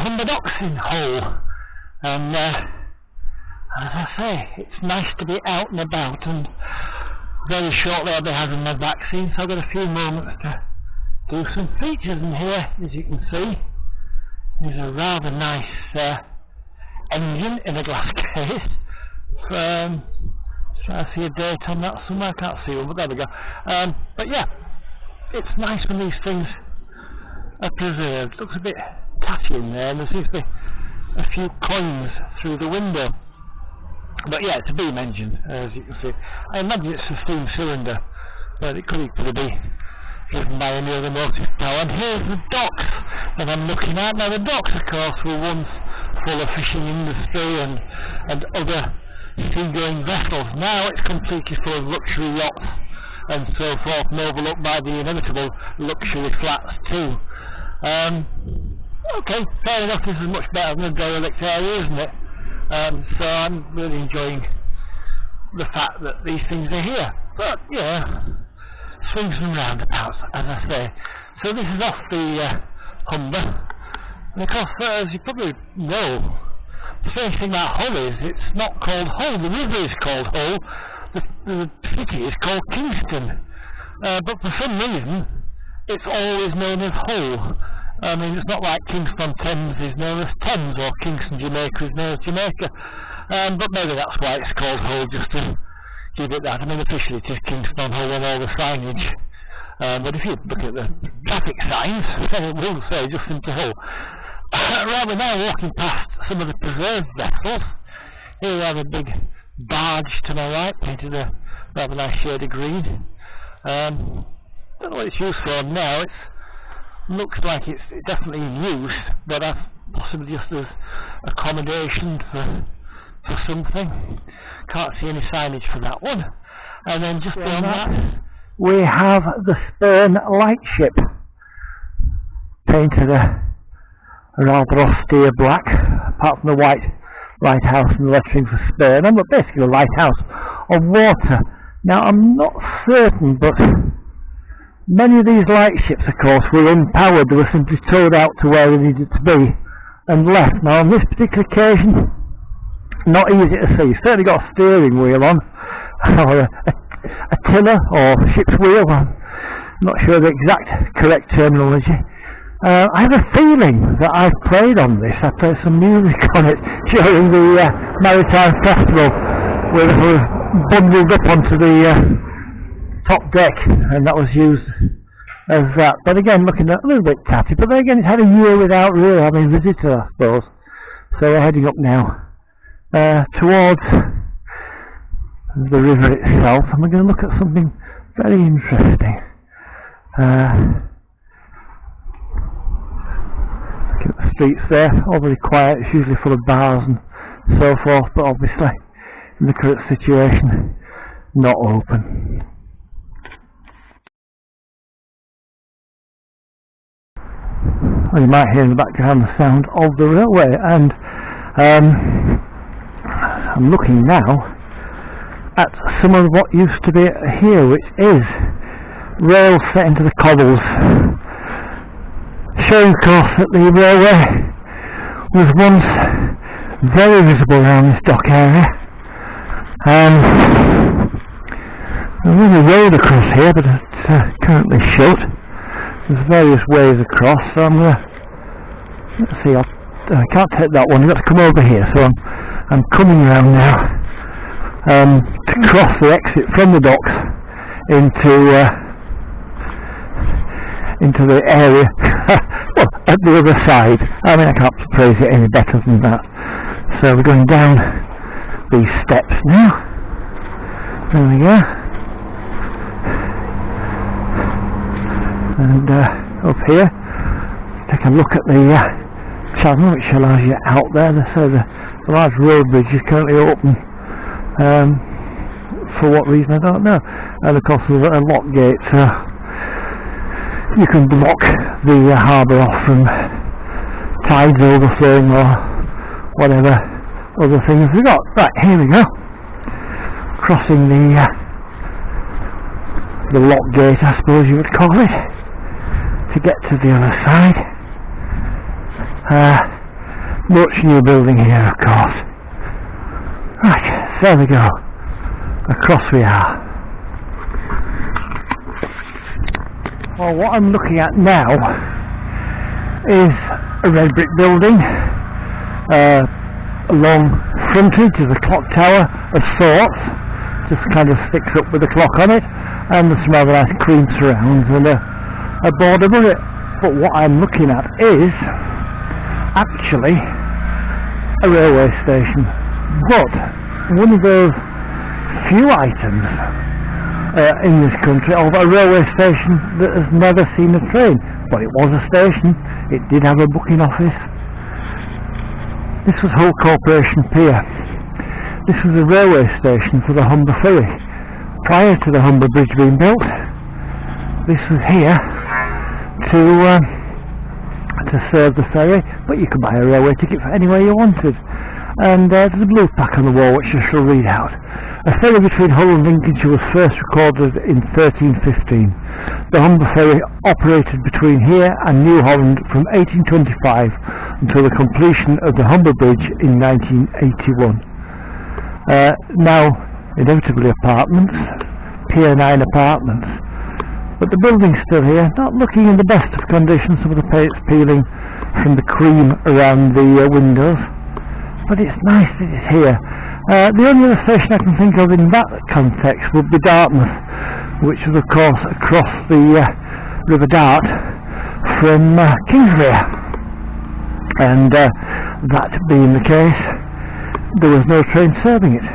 Humber Docks in Hull, and as I say, it's nice to be out and about, and very shortly I'll be having my vaccine, so I've got a few moments to do some features. In here, as you can see, there's a rather nice engine in a glass case. Trying to see a date on that somewhere, I can't see one, but there we go. But yeah, it's nice when these things are preserved. Looks a bit tatty in there, and there seems to be a few coins through the window. But yeah, it's a beam engine, as you can see. I imagine it's a steam cylinder, but it could equally be driven by any other motive power. And here's the docks that I'm looking at. Now the docks, of course, were once full of fishing industry and other sea-going vessels. Now it's completely full of luxury yachts and so forth, and overlooked by the inevitable luxury flats too. Okay, fair enough, this is much better than a derelict area, isn't it? So I'm really enjoying the fact that these things are here. But yeah, swings and roundabouts, as I say. So this is off the Humber, and of course, as you probably know, the strange thing about Hull is it's not called Hull. The river is called Hull, the city is called Kingston, but for some reason it's always known as Hull. I mean, it's not like Kingston Thames is known as Thames, or Kingston Jamaica is known as Jamaica, but maybe that's why it's called Hull, just to give it that. I mean, officially it is Kingston Hull on all the signage, but if you look at the traffic signs, it will say just into Hull. Right, we're now walking past some of the preserved vessels. Here we have a big barge to my right, painted a rather nice shade of green. Don't know what it's used for now. It looks like it's definitely in use, but possibly just as accommodation for something. Can't see any signage for that one. And then just beyond that, we have the Spurn lightship, painted a rather austere black, apart from the white lighthouse and the lettering for Spurn, but basically a lighthouse of water. Now I'm not certain, but many of these lightships, of course, were unpowered. They were simply towed out to where they needed to be and left. Now on this particular occasion, not easy to see. Certainly got a steering wheel on, or a tiller or ship's wheel. I'm not sure the exact correct terminology. I have a feeling that I've played on this. I played some music on it during the Maritime Festival, where we were bundled up onto the top deck, and that was used as that. But again, looking at a little bit tatty, but then again it's had a year without really having visitors, I suppose. So we're heading up now towards the river itself, and we're going to look at something very interesting. Look at the streets there, all very quiet. It's usually full of bars and so forth, but obviously in the current situation, not open. Well, you might hear in the background the sound of the railway, and I'm looking now at some of what used to be here, which is rails set into the cobbles, showing of course that the railway was once very visible around this dock area. There is a road across here, but it's currently shut. There's various ways across, so I'm going to, let's see, I can't take that one, you've got to come over here, so I'm coming around now to cross the exit from the docks into the area, well, at the other side. I mean, I can't phrase it any better than that. So we're going down these steps now. There we go. And up here, take a look at the channel, which allows you out there. So the large road bridge is currently open. For what reason, I don't know. And of course there's a lock gate, so you can block the harbour off from tides overflowing or whatever other things we've got. Right, here we go. Crossing the lock gate, I suppose you would call it, to get to the other side. Much new building here, of course. Right, there we go. Across we are. Well, what I'm looking at now is a red brick building, a long frontage of a clock tower of sorts, just kind of sticks up with a clock on it, and there's some rather nice cream surrounds and a board above it. But what I'm looking at is actually a railway station, but one of those few items in this country of a railway station that has never seen a train. But it was a station, it did have a booking office. This was Hull Corporation Pier. This was a railway station for the Humber ferry. Prior to the Humber Bridge being built, this was here to serve the ferry, but you could buy a railway ticket for anywhere you wanted. And there's a blue plaque on the wall which I shall read out. A ferry between Hull and Lincolnshire was first recorded in 1315. The Humber ferry operated between here and New Holland from 1825 until the completion of the Humber Bridge in 1981. Now, inevitably apartments, Pier 9 apartments. But the building's still here, not looking in the best of condition, some of the paint's peeling from the cream around the windows. But it's nice that it's here. The only other station I can think of in that context would be Dartmouth, which is of course across the River Dart from Kingsmere. And that being the case, there was no train serving it.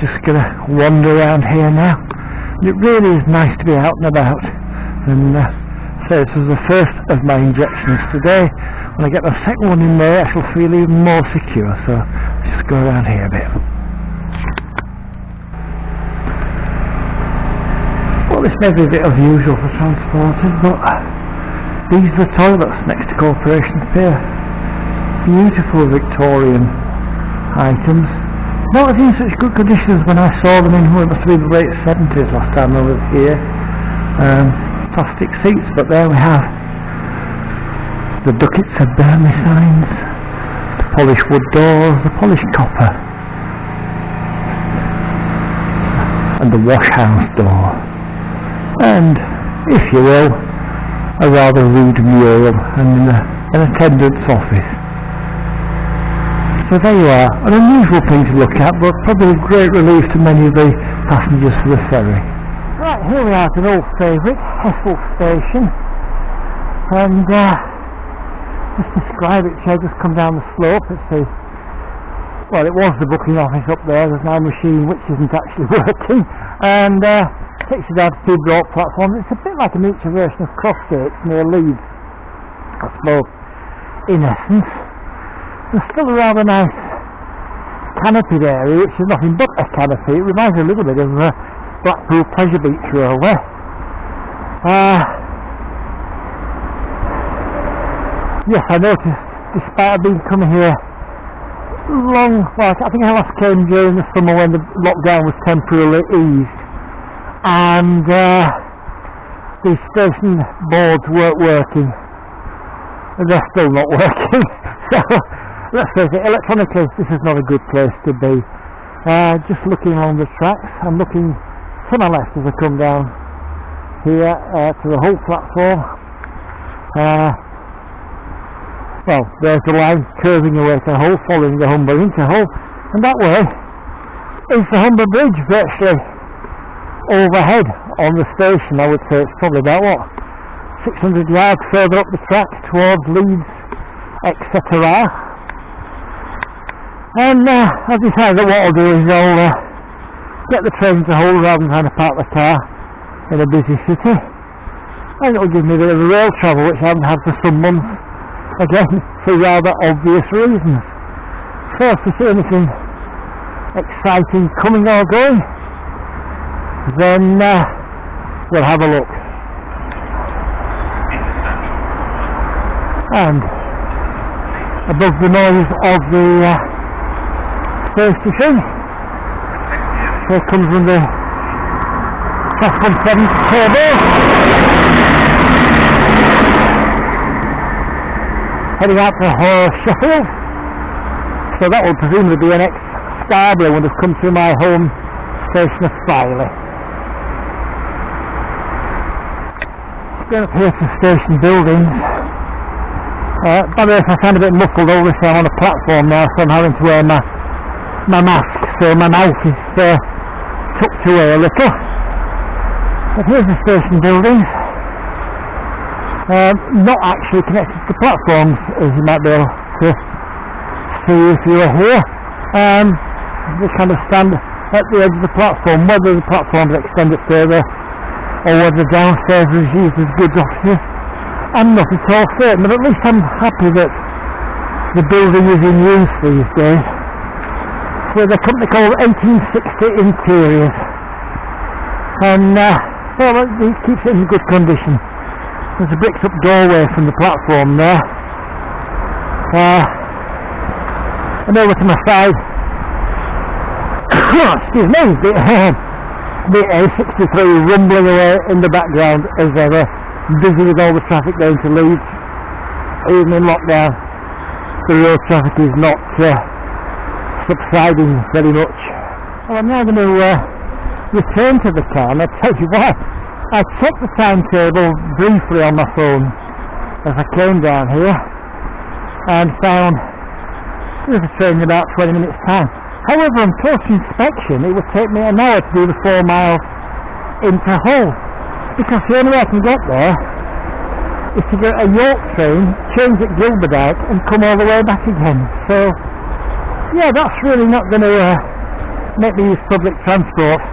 Just gonna wander around here now. It really is nice to be out and about. And so this was the first of my injections today. When I get my second one in May, I shall feel even more secure. So let's just go around here a bit. Well, this may be a bit unusual for transporters, but these are the toilets next to Corporation Pier. Beautiful Victorian items. Not in such good condition as when I saw them in what must have been the late 70s last time I was here. Plastic seats, but there we have the ducats of Burnley signs, the polished wood doors, the polished copper, and the wash house door, and, if you will, a rather rude mural and an attendant's office. So there you are, an unusual thing to look at, but probably a great relief to many of the passengers for the ferry. Right, here we are at an old favourite, Hessel Station, and just describe it, I've just come down the slope. Let's see. Well, it was the booking office up there. There's now a machine which isn't actually working, and takes you down to two broad platforms. It's a bit like a miniature version of Crossgates near Leeds, I suppose, in essence. There's still a rather nice canopied area, which is nothing but a canopy. It reminds me a little bit of Blackpool Pleasure Beach Railway. Yes, I noticed, despite I've been coming here long, well, I think I last came during the summer when the lockdown was temporarily eased, and the station boards weren't working, and they're still not working. So, let's face it, electronically this is not a good place to be. Just looking along the tracks, I'm looking to my left as I come down here to the Hull platform. Well, there's the line curving away to Hull, following the Humber into Hull, and that way is the Humber Bridge, virtually overhead on the station. I would say it's probably about, what, 600 yards further up the track towards Leeds, etc. And I've decided that what I'll do is I'll get the train to Hull rather than trying to park the car in a busy city, and it'll give me a bit of a rail travel, which I haven't had for some months. Again, for rather obvious reasons. So if you see anything exciting coming or going, then we'll have a look. And above the noise of the station, here comes from the Class 17 turbo. heading out to Sheffield. So that will presumably be an ex-Scarborough would have come through my home station of Filey. Going up here to station buildings. By the way, if I sound a bit muffled, obviously I'm on a platform now, so I'm having to wear my mask, so my mouth is tucked away a little. But here's the station buildings. Not actually connected to platforms, as you might be able to see if you were here. They kind of stand at the edge of the platform, whether the platforms extend it further or whether the downstairs is used as goods offices, I'm not at all certain, but at least I'm happy that the building is in use these days. With a company called 1860 Interiors, and well, it keeps it in good condition. There's a bricked up doorway from the platform there, and over to my side, excuse me, the A63 rumbling away in the background as ever, busy with all the traffic going to Leeds. Even in lockdown, the road traffic is not subsiding very much. Well, I'm now going to return to the car, and I'll tell you why. I checked the timetable briefly on my phone as I came down here and found there's a train in about 20 minutes time. However, on close inspection, it would take me an hour to do the 4 miles into Hull, because the only way I can get there is to get a York train, change at Gilberdike, and come all the way back again. So, yeah, that's really not going to make me use public transport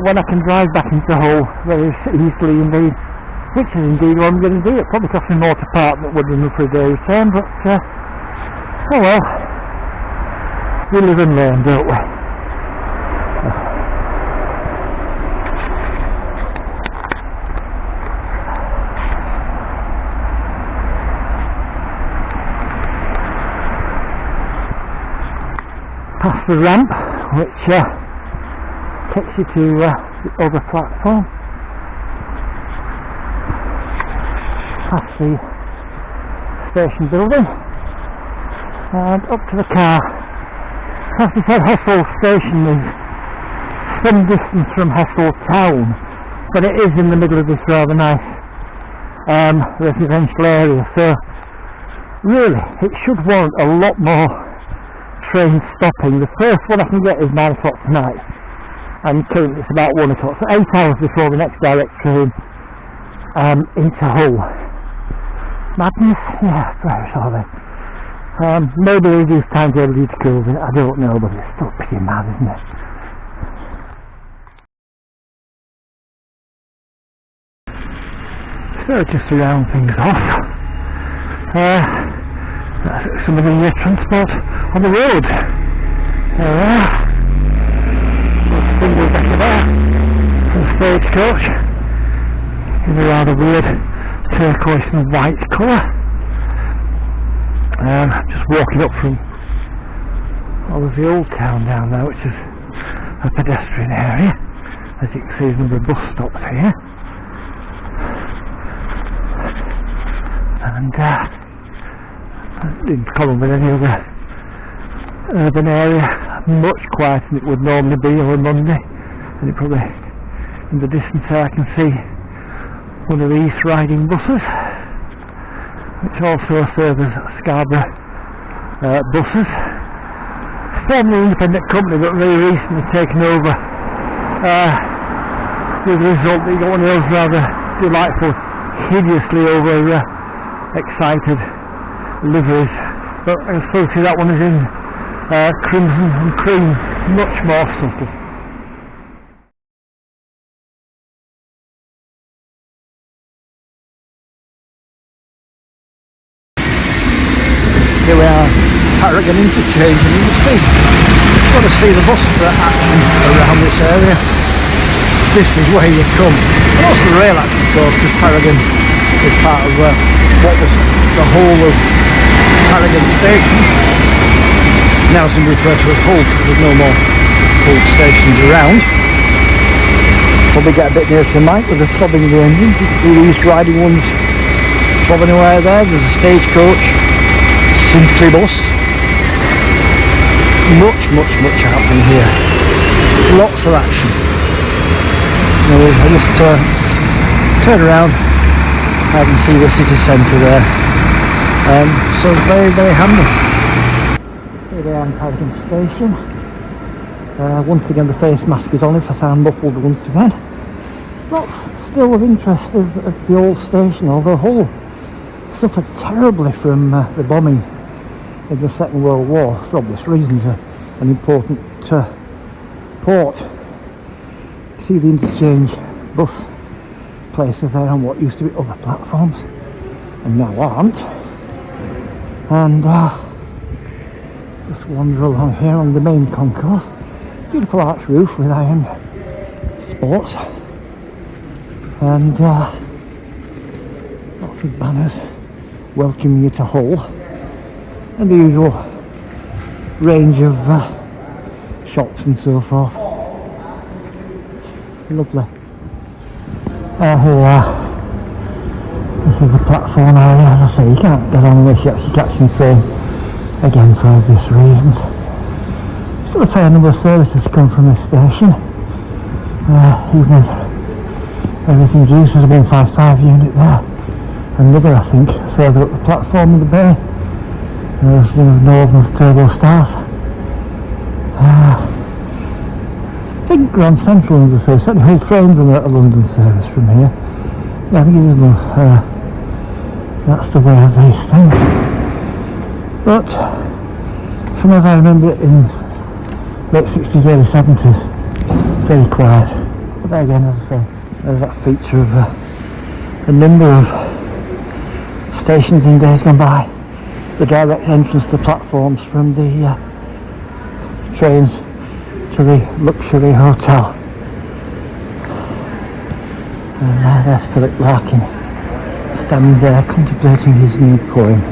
when I can drive back into Hull very easily indeed, which is indeed what I'm going to do. It probably costs me more to park than it would run for a day return, but oh well. We live and learn, don't we? Past the ramp, which takes you to the other platform. Past the station building, and up to the car. As I said, Hessel Station is some distance from Hessel Town, but it is in the middle of this rather nice residential area, so really it should warrant a lot more trains stopping. The first one I can get is 9 o'clock tonight, and currently it's about 1 o'clock, so 8 hours before the next direct train into Hull. Madness? Yeah, where are they? Maybe they use timetable due to COVID, I don't know, but it's still pretty mad, isn't it? So just to round things off, some of the transport on the road. There we are. Single decker there, the stagecoach, in a rather weird turquoise and white colour. Just walking up from, well, there's the old town down there, which is a pedestrian area. As you can see, there's a number of bus stops here, and in common with any other urban area, much quieter than it would normally be on a Monday. And it probably, in the distance there, I can see one of these riding buses, which also serve as Scarborough buses. Formerly independent company, but very recently taken over, with the result that you got one of those rather delightful, hideously over excited liveries. But I suppose that one is in crimson and cream, much more subtle. Here we are, Paragon Interchange, and you can see, you've got to see the buses that are acting around this area. This is where you come. And also the rail action, of course, because Paragon is part of what was the whole of Paragon Station. Now it's simply referred to as Hull, because there's no more Hull stations around. Probably get a bit near to the mic with the throbbing of the engines. You can see these riding ones platform anywhere there. There's a stagecoach, simply bus. Much happening here. Lots of action. I just turn around, I can see the city centre there. So it's very handy. Here they are in Paddington Station. Once again the face mask is on if I sound muffled once again. Lots still of interest of the old station, although Hull suffered terribly from the bombing in the Second World War, for obvious reasons. An important port. You see the interchange bus places there on what used to be other platforms and now aren't. And just wander along here on the main concourse. Beautiful arch roof with iron sports and lots of banners welcoming you to Hull, and the usual range of shops and so forth. Lovely. Here we are. This is the platform area. As I say, you can't get on unless you're actually catching the train, again for obvious reasons. Still a fair number of services come from this station, even if everything's used. There's a 155 unit there, another I think further up the platform in the bay. There's one of Northern's Turbo Stars. I think Grand Central runs a service, certainly Hull Trains run a London service from here. Yeah, I think it is, that's the way of these things. But from as I remember it in late 60s, early 70s, very quiet. But there again, as I say, there's that feature of a number of stations in days gone by. The direct entrance to platforms from the trains to the luxury hotel. And there's Philip Larkin standing there contemplating his new poem.